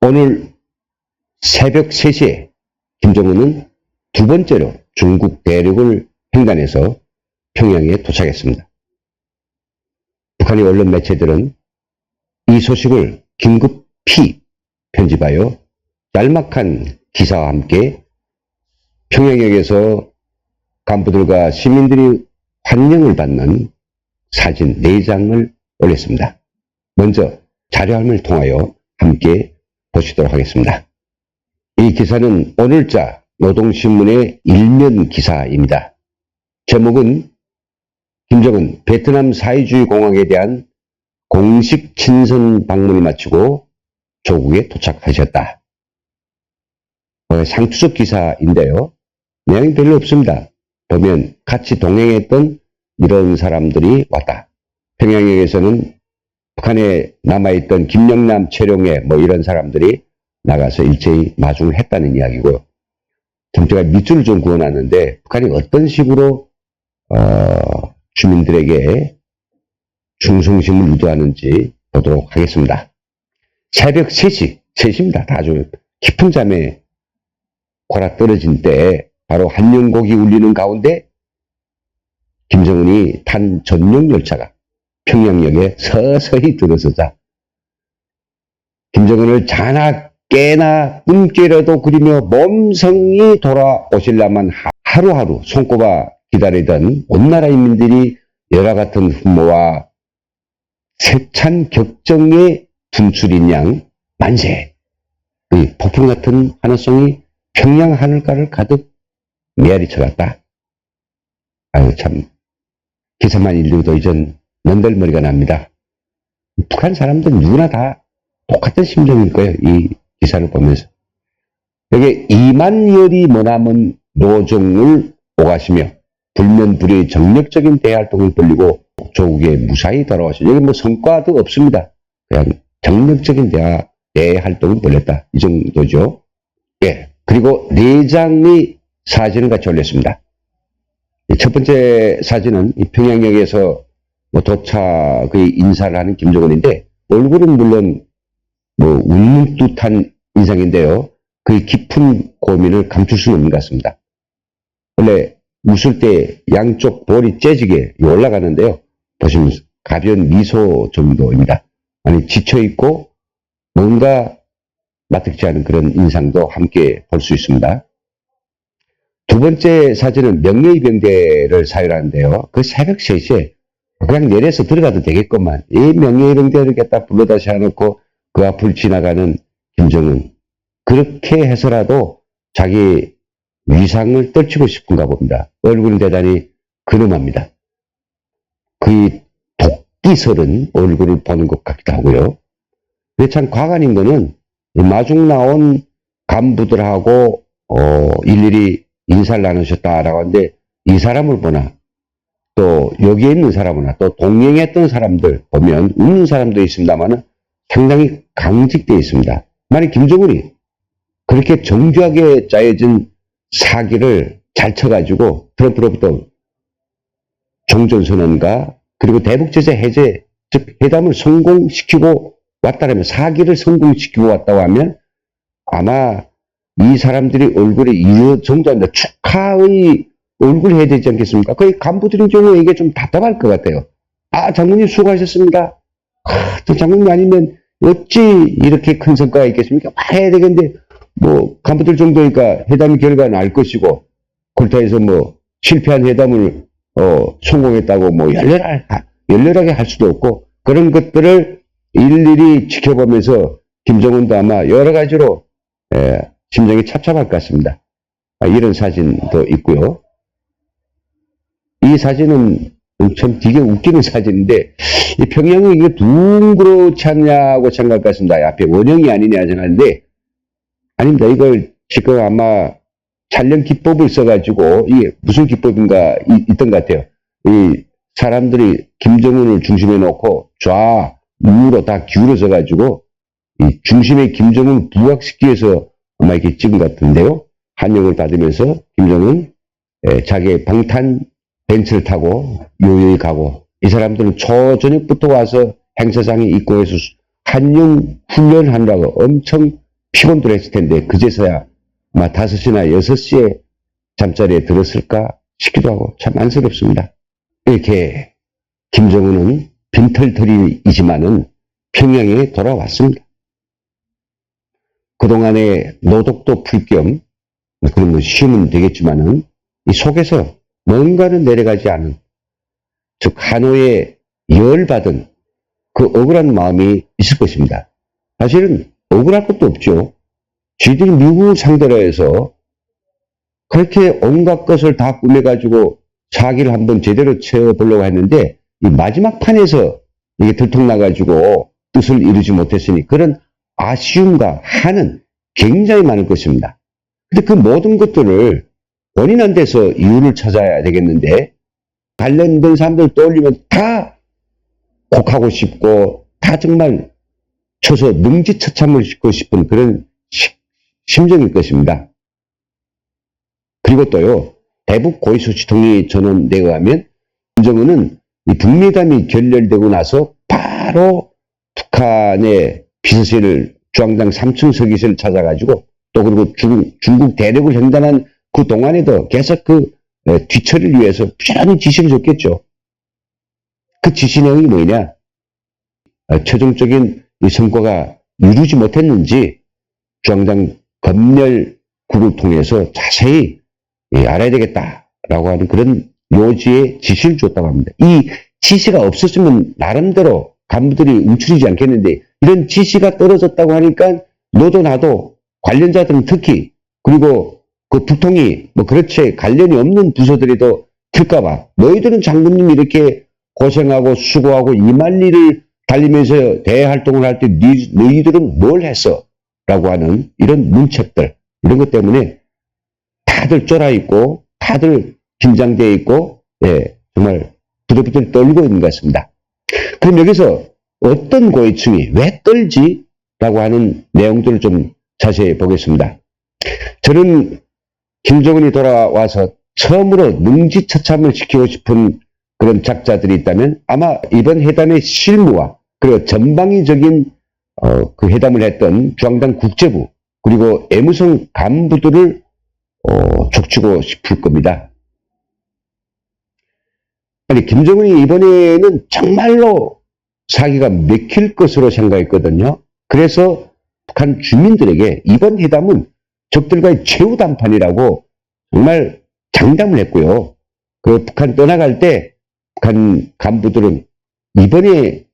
오늘 새벽 3시에 김정은은 두 번째로 중국 대륙을 횡단해서 평양에 도착했습니다. 북한의 언론 매체들은 이 소식을 긴급히 편집하여 짤막한 기사와 함께 평양역에서 간부들과 시민들이 환영을 받는 사진 4장을 올렸습니다. 먼저 자료화면을 통하여 함께 보시도록 하겠습니다. 이 기사는 오늘자 노동신문의 일면 기사입니다. 제목은 김정은 베트남 사회주의 공화국에 대한 공식 친선 방문을 마치고 조국에 도착하셨다. 상투적 기사인데요. 내용이 별로 없습니다. 보면 같이 동행했던 이런 사람들이 왔다. 평양역에서는 북한에 남아있던 김영남, 최룡해 이런 사람들이 나가서 일제히 마중을 했다는 이야기고요. 참 제가 밑줄을 좀 그어놨는데 북한이 어떤 식으로 주민들에게 충성심을 유도하는지 보도록 하겠습니다. 새벽 3시입니다. 아주 깊은 잠에 골아떨어진 때 바로 한영곡이 울리는 가운데 김정은이 탄 전용 열차가 평양역에 서서히 들어서자 김정은을 자나 깨나 꿈깨라도 그리며 몸성이 돌아오시려면 하루하루 손꼽아 기다리던 온 나라 인민들이 열화 같은 분모와 세찬 격정의 분출인 양 만세, 이 폭풍 같은 환호성이 평양 하늘가를 가득 메아리 쳐갔다. 아유 참 기사만 읽어도 이젠 면들머리가 납니다. 북한 사람들 누구나 다 똑같은 심정일 거예요. 이 기사를 보면서. 여기 2만 열이 머남은 노정을 오가시며 불면불의 정력적인 대활동을 벌리고 조국에 무사히 돌아오시죠. 여기 성과도 없습니다. 그냥 정력적인 대활동을 벌였다. 이 정도죠. 예. 그리고 4장의 사진을 같이 올렸습니다. 첫 번째 사진은 이 평양역에서 도착의 인사를 하는 김정은인데 얼굴은 물론 웃는 듯한 인상인데요. 그 깊은 고민을 감출 수는 없는 것 같습니다. 원래 웃을 때 양쪽 볼이 째지게 올라가는데요. 보시면 가벼운 미소 정도입니다. 아니 지쳐있고 뭔가 마뜩지 않은 그런 인상도 함께 볼 수 있습니다. 두 번째 사진은 명예의병대를 사유하는데요. 그 새벽 3시에 그냥 내려서 들어가도 되겠구만. 이 명예의병대를 갖다 불러다 세워놓고 그 앞을 지나가는 김정은. 그렇게 해서라도 자기 위상을 떨치고 싶은가 봅니다. 얼굴은 대단히 근엄합니다. 그 도끼설은 얼굴을 보는 것 같기도 하고요. 근데 참 과관인 거는 마중 나온 간부들하고 일일이 인사를 나누셨다라고 하는데 이 사람을 보나 또 여기에 있는 사람이나 또 동행했던 사람들 보면 웃는 사람도 있습니다만 상당히 강직되어 있습니다. 만약 김정은이 그렇게 정교하게 짜여진 사기를 잘 쳐가지고 트럼프로부터 종전선언과 그리고 대북제재 해제 즉 회담을 성공시키고 왔다라면 사기를 성공시키고 왔다고 하면 아마 이 사람들이 얼굴에 이 정도인데 축하의 얼굴 해야 되지 않겠습니까? 거의 간부들인 경우에 이게 좀 답답할 것 같아요. 아, 장군님 수고하셨습니다. 또 장군님 아니면 어찌 이렇게 큰 성과가 있겠습니까? 해야 되겠는데, 간부들 정도니까 회담 결과는 알 것이고, 골타에서 실패한 회담을, 성공했다고 열렬하게 할 수도 없고, 그런 것들을 일일이 지켜보면서 김정은도 아마 여러 가지로, 심정이 찹찹할 것 같습니다. 이런 사진도 있고요. 이 사진은 참 되게 웃기는 사진인데 이 평양이 이게 둥그렇지 않냐고 생각할 것 같습니다. 앞에 원형이 아니냐 생각하는데 아닙니다. 이걸 지금 아마 촬영 기법을 써가지고 이게 무슨 기법인가 있던 것 같아요. 이 사람들이 김정은을 중심에 놓고 좌우로 다 기울어져 가지고 이 중심에 김정은 부각시키기 위해서 아마 이렇게 찍은 것 같은데요. 환영을 받으면서 김정은 자기의 방탄 벤츠를 타고 요요히 가고 이 사람들은 초저녁부터 와서 행사장에 입고해서 한영 훈련하느라고 엄청 피곤들 했을 텐데 그제서야 아마 5시나 6시에 잠자리에 들었을까 싶기도 하고 참 안쓰럽습니다. 이렇게 김정은은 빈털터리이지만은 평양에 돌아왔습니다. 그동안의 노독도 풀 겸 그런 거 쉬면 되겠지만은 이 속에서 뭔가는 내려가지 않은, 즉 하노이에 열받은 그 억울한 마음이 있을 것입니다. 사실은 억울할 것도 없죠. 쥐들이 미국을 상대로 해서 그렇게 온갖 것을 다 꾸며가지고 사기를 한번 제대로 쳐보려고 했는데 이 마지막 판에서 이게 들통나가지고 뜻을 이루지 못했으니 그런 아쉬움과 한은 굉장히 많을 것입니다. 근데 그 모든 것들을 원인한 데서 이유를 찾아야 되겠는데 관련된 사람들 떠올리면 다 곡하고 싶고 다 정말 쳐서 능지처참을 시키고 싶은 그런 심정일 것입니다. 그리고 또요, 대북 고위수치통이 전원되어 가면 김정은은 이 북미담이 결렬되고 나서 바로 북한의 비서실을 중앙당 3층 서기실을 찾아가지고 또 그리고 중국 대륙을 횡단한 그 동안에도 계속 그 뒤처리를 위해서 부지런히 지시를 줬겠죠. 그 지시 내용이 뭐냐? 최종적인 이 성과가 이루지 못했는지 중앙당 검열국을 통해서 자세히 알아야 되겠다라고 하는 그런 요지의 지시를 줬다고 합니다. 이 지시가 없었으면 나름대로 간부들이 움츠리지 않겠는데 이런 지시가 떨어졌다고 하니까 너도 나도 관련자들은 특히 그리고 그 부통이 뭐 그렇지 관련이 없는 부서들에도 틀까봐 너희들은 장군님이 이렇게 고생하고 수고하고 이만리를 달리면서 대활동을 할 때 너희들은 뭘 했어? 라고 하는 이런 문책들 이런 것 때문에 다들 쫄아있고 다들 긴장되어 있고 정말 부들부들 떨고 있는 것 같습니다. 그럼 여기서 어떤 고위층이 왜 떨지? 라고 하는 내용들을 좀 자세히 보겠습니다. 저는 김정은이 돌아와서 처음으로 능지처참을 시키고 싶은 그런 작자들이 있다면 아마 이번 회담의 실무와 그리고 전방위적인 그 회담을 했던 중앙당 국제부 그리고 애무성 간부들을 족치고 싶을 겁니다. 아니 김정은이 이번에는 정말로 사기가 맥힐 것으로 생각했거든요. 그래서 북한 주민들에게 이번 회담은 적들과의 최후 담판이라고 정말 장담을 했고요. 그 북한 떠나갈 때 북한 간부들은 이번에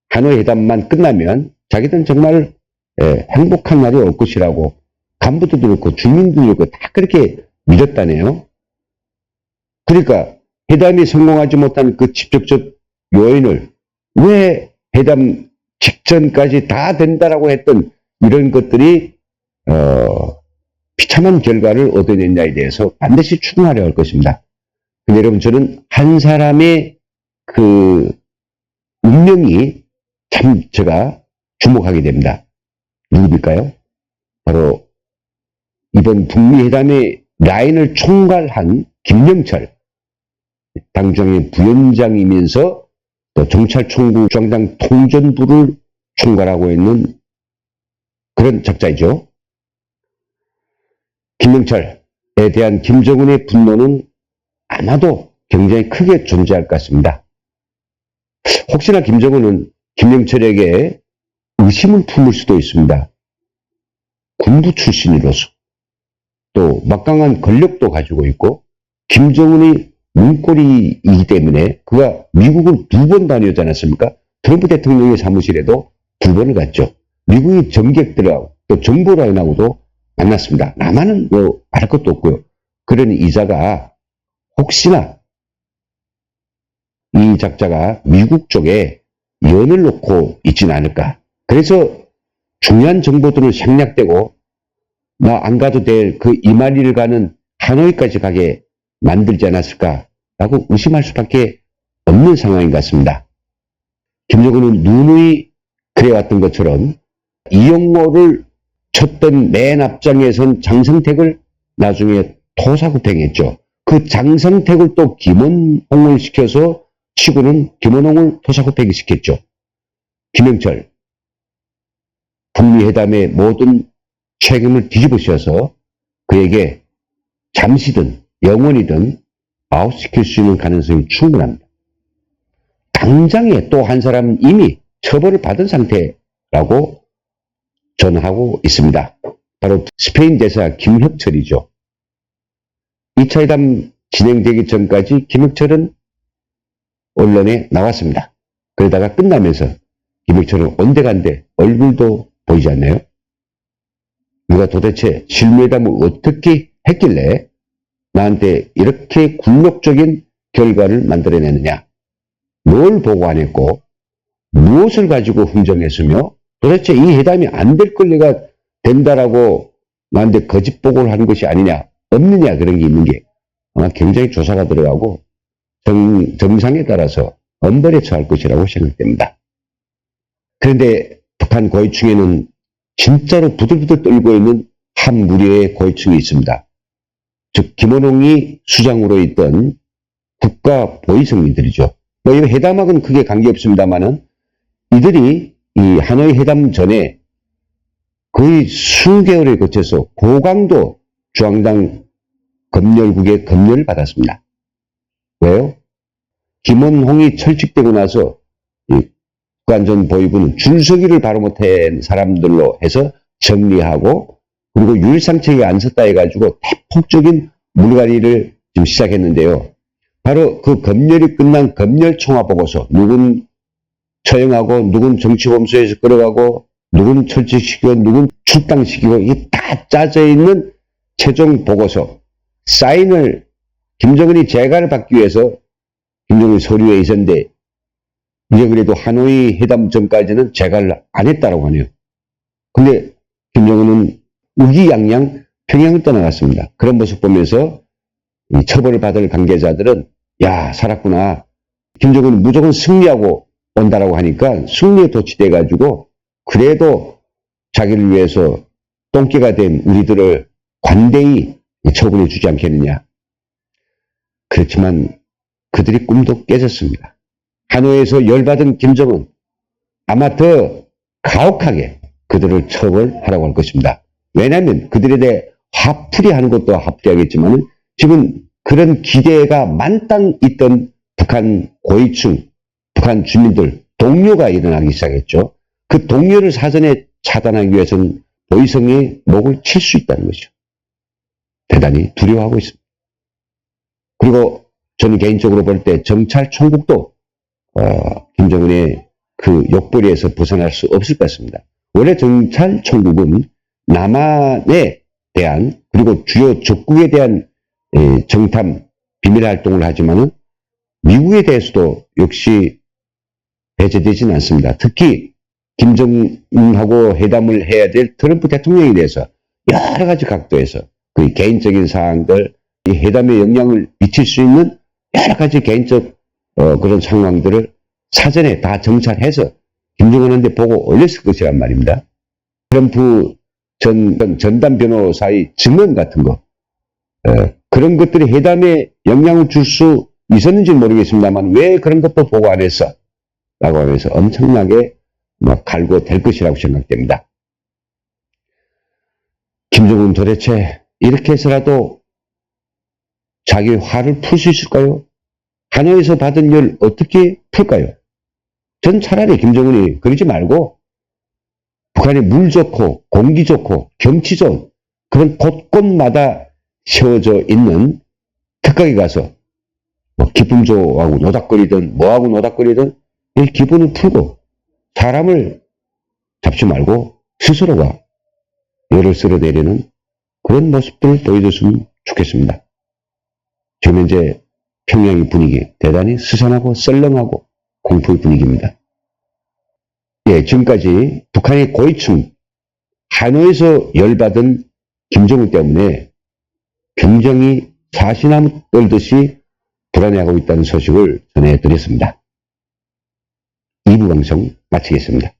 하노이 회담만 끝나면 자기들은 정말 행복한 날이 올 것이라고 간부들도 그렇고 주민들도 그렇고 다 그렇게 믿었다네요. 그러니까 회담이 성공하지 못한 그 직접적 요인을 왜 회담 직전까지 다 된다라고 했던 이런 것들이 비참한 결과를 얻어냈냐에 대해서 반드시 추궁하려 할 것입니다. 근데 여러분 저는 한 사람의 그 운명이 참 제가 주목하게 됩니다. 누구일까요? 바로 이번 북미 회담의 라인을 총괄한 김명철 당정의 부위원장이면서 또 경찰총구 중앙당 통전부를 총괄하고 있는 그런 작자이죠. 김명철에 대한 김정은의 분노는 아마도 굉장히 크게 존재할 것 같습니다. 혹시나 김정은은 김명철에게 의심을 품을 수도 있습니다. 군부 출신으로서 또 막강한 권력도 가지고 있고 김정은이 문고리이기 때문에 그가 미국을 2번 다녀오지 않았습니까? 트럼프 대통령의 사무실에도 2번을 갔죠. 미국의 정객들하고 또 정보라인하고도 만났습니다. 나만은 뭐 말할 것도 없고요. 그러니 이자가 혹시나 이 작자가 미국 쪽에 연을 놓고 있지는 않을까. 그래서 중요한 정보들을 생략되고 나 안 가도 될 그 이만리를 가는 하노이까지 가게 만들지 않았을까라고 의심할 수밖에 없는 상황인 것 같습니다. 김정은은 누누이 그래왔던 것처럼 이영호를 쳤던 맨 앞장에 선 장성택을 나중에 토사구팽했죠. 그 장성택을 또 김원홍을 시켜서 치고는 김원홍을 토사구팽이 시켰죠. 김영철 북미 회담의 모든 책임을 뒤집어 씌워서 그에게 잠시든 영원히든 아웃시킬 수 있는 가능성이 충분합니다. 당장에 또 한 사람은 이미 처벌을 받은 상태라고 전하고 있습니다. 바로 스페인 대사 김혁철이죠. 2차 회담 진행되기 전까지 김혁철은 언론에 나왔습니다. 그러다가 끝나면서 김혁철은 온데간데 얼굴도 보이지 않나요? 누가 도대체 실무회담을 어떻게 했길래 나한테 이렇게 굴욕적인 결과를 만들어내느냐? 뭘 보고 안 했고 무엇을 가지고 흥정했으며 도대체 이 회담이 안 될 걸 내가 된다라고 나한테 거짓 보고를 한 것이 아니냐, 없느냐, 그런 게 있는 게 아마 굉장히 조사가 들어가고 정상에 따라서 엄벌에 처할 것이라고 생각됩니다. 그런데 북한 고위층에는 진짜로 부들부들 떨고 있는 한 무리의 고위층이 있습니다. 즉 김원홍이 수장으로 있던 국가 보위성민들이죠. 뭐 이 회담하고는 크게 관계없습니다만은 이들이 이 하노이 회담 전에 거의 수개월에 거쳐서 고강도 중앙당 검열국의 검열을 받았습니다. 왜요? 김원홍이 철칙되고 나서 국가안전보위부는 줄서기를 바로 못한 사람들로 해서 정리하고 그리고 유일상책에 안 섰다 해가지고 대폭적인 물갈이를 지금 시작했는데요. 바로 그 검열이 끝난 검열총화보고서 누군 처형하고 누군 정치범수에서 끌어가고 누군 철칙시키고 누군 출당시키고 이게 다 짜져 있는 최종 보고서 사인을 김정은이 재가를 받기 위해서 김정은 서류에 있었는데 이제 그래도 하노이 회담 전까지는 재가를 안 했다라고 하네요. 근데 김정은은 의기양양 평양을 떠나갔습니다. 그런 모습 보면서 이 처벌을 받을 관계자들은 야 살았구나. 김정은은 무조건 승리하고 온다라고 하니까 승리에 도취돼 가지고 그래도 자기를 위해서 똥개가 된 우리들을 관대히 처분해 주지 않겠느냐. 그렇지만 그들이 꿈도 깨졌습니다. 하노이에서 열받은 김정은 아마 더 가혹하게 그들을 처벌하라고 할 것입니다. 왜냐하면 그들에 대해 화풀이 하는 것도 화풀이하겠지만 지금 그런 기대가 만땅 있던 북한 고위층, 북한 주민들 동요가 일어나기 시작했죠. 그 동요를 사전에 차단하기 위해서는 보위성이 목을 칠 수 있다는 것이죠. 대단히 두려워하고 있습니다. 그리고 저는 개인적으로 볼 때 정찰총국도 김정은의 그 욕벌이에서 벗어날 수 없을 것 같습니다. 원래 정찰총국은 남한에 대한 그리고 주요 적국에 대한 정탐 비밀 활동을 하지만은 미국에 대해서도 역시 배제되지는 않습니다. 특히 김정은하고 회담을 해야 될 트럼프 대통령에 대해서 여러 가지 각도에서 그 개인적인 사항들, 이 회담에 영향을 미칠 수 있는 여러 가지 개인적 그런 상황들을 사전에 다 정찰해서 김정은한테 보고 올렸을 것이란 말입니다. 트럼프 전담 변호사의 증언 같은 거 그런 것들이 회담에 영향을 줄 수 있었는지는 모르겠습니다만 왜 그런 것도 보고 안 했어? 라고 하면서 엄청나게 갈구될 것이라고 생각됩니다. 김정은 도대체 이렇게 해서라도 자기 화를 풀 수 있을까요? 하노이에서 받은 열 어떻게 풀까요? 전 차라리 김정은이 그러지 말고 북한에 물 좋고 공기 좋고 경치 좋은 그런 곳곳마다 세워져 있는 특각에 가서 기쁨조하고 노닥거리든 뭐하고 노닥거리든 이 기분을 풀고 사람을 잡지 말고 스스로가 열을 쓸어내리는 그런 모습들을 보여줬으면 좋겠습니다. 지금 현재 평양의 분위기 대단히 스산하고 썰렁하고 공포의 분위기입니다. 예, 지금까지 북한의 고위층 하노이에서 열받은 김정은 때문에 굉장히 사시나무 떨듯이 불안해하고 있다는 소식을 전해드렸습니다. 2부 방송 마치겠습니다.